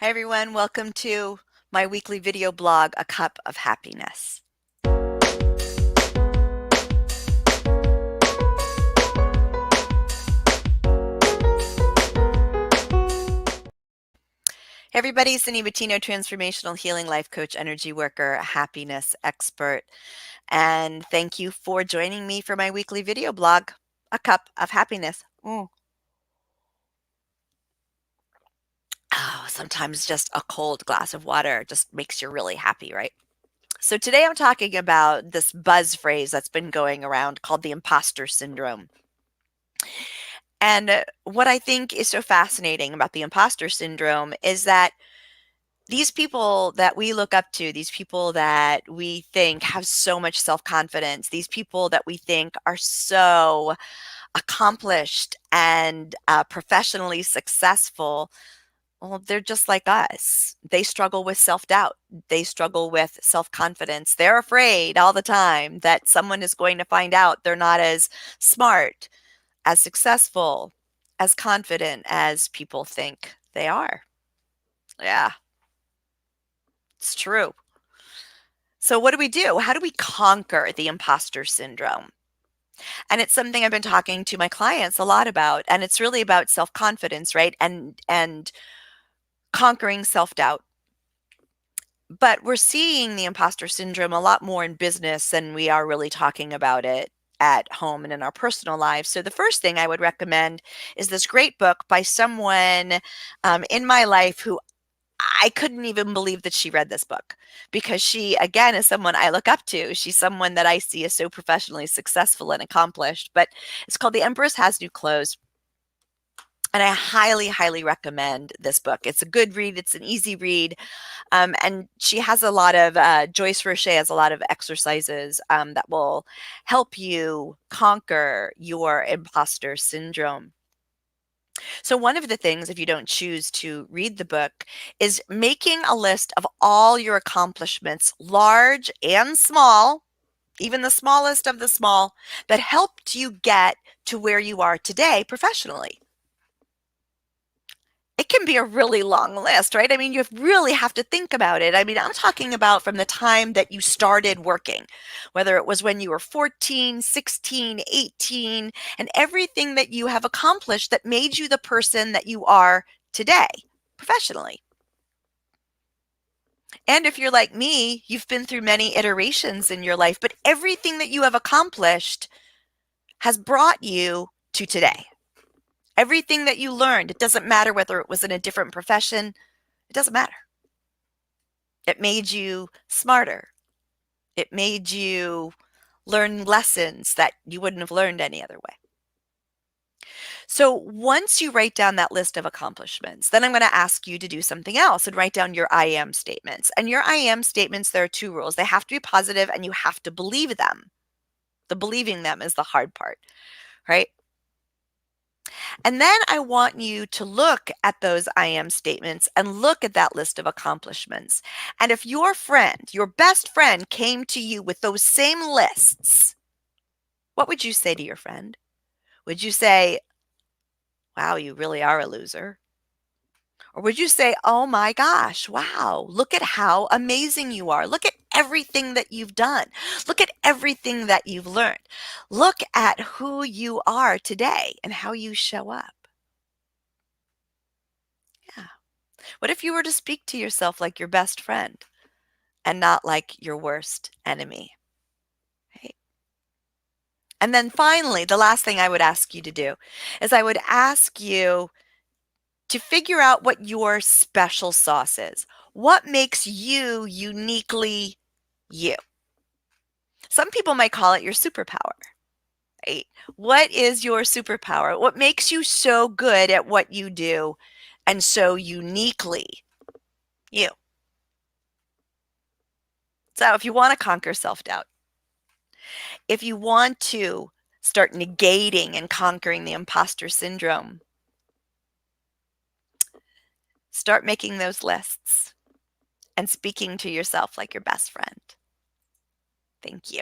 Hi everyone, welcome to my weekly video blog, A Cup of Happiness. Hey everybody, Cindy Bettino, transformational healing life coach, energy worker, happiness expert, and thank you for joining me for my weekly video blog, A Cup of Happiness. Oh, sometimes just a cold glass of water just makes you really happy, right? So today I'm talking about this buzz phrase that's been going around called the imposter syndrome. And what I think is so fascinating about the imposter syndrome is that these people that we look up to, these people that we think have so much self confidence, these people that we think are so accomplished and professionally successful, well, they're just like us. They struggle with self doubt. They struggle with self confidence. They're afraid all the time that someone is going to find out they're not as smart, as successful, as confident as people think they are. Yeah, it's true. So, what do we do? How do we conquer the imposter syndrome? And it's something I've been talking to my clients a lot about, and it's really about self-confidence, right? And conquering self-doubt. But we're seeing the imposter syndrome a lot more in business than we are really talking about it at home and in our personal lives. So the first thing I would recommend is this great book by someone in my life who I couldn't even believe that she read this book because she, again, is someone I look up to. She's someone that I see as so professionally successful and accomplished. But it's called The Empress Has New Clothes. And I highly, highly recommend this book. It's a good read. It's an easy read. And she has a lot of, Joyce Roche has a lot of exercises that will help you conquer your imposter syndrome. So, one of the things, if you don't choose to read the book, is making a list of all your accomplishments, large and small, even the smallest of the small, that helped you get to where you are today professionally. It can be a really long list, right? I mean, you really have to think about it. I mean, I'm talking about from the time that you started working, whether it was when you were 14, 16, 18, and everything that you have accomplished that made you the person that you are today professionally. And if you're like me, you've been through many iterations in your life, but everything that you have accomplished has brought you to today. Everything that you learned, it doesn't matter whether it was in a different profession, it doesn't matter. It made you smarter. It made you learn lessons that you wouldn't have learned any other way. So once you write down that list of accomplishments, then I'm going to ask you to do something else and write down your I am statements. And your I am statements, there are two rules. They have to be positive and you have to believe them. The believing them is the hard part, right? And then I want you to look at those I am statements and look at that list of accomplishments. And if your friend, your best friend, came to you with those same lists, what would you say to your friend? Would you say, wow, you really are a loser? Or would you say, oh my gosh, wow, look at how amazing you are. Look at everything that you've done. Look at everything that you've learned. Look at who you are today and how you show up. Yeah. What if you were to speak to yourself like your best friend and not like your worst enemy? Right? And then finally, the last thing I would ask you to do is I would ask you to figure out what your special sauce is. What makes you uniquely you? Some people might call it your superpower, right? What is your superpower? What makes you so good at what you do and so uniquely you? So if you want to conquer self-doubt, if you want to start negating and conquering the imposter syndrome, start making those lists and speaking to yourself like your best friend. Thank you.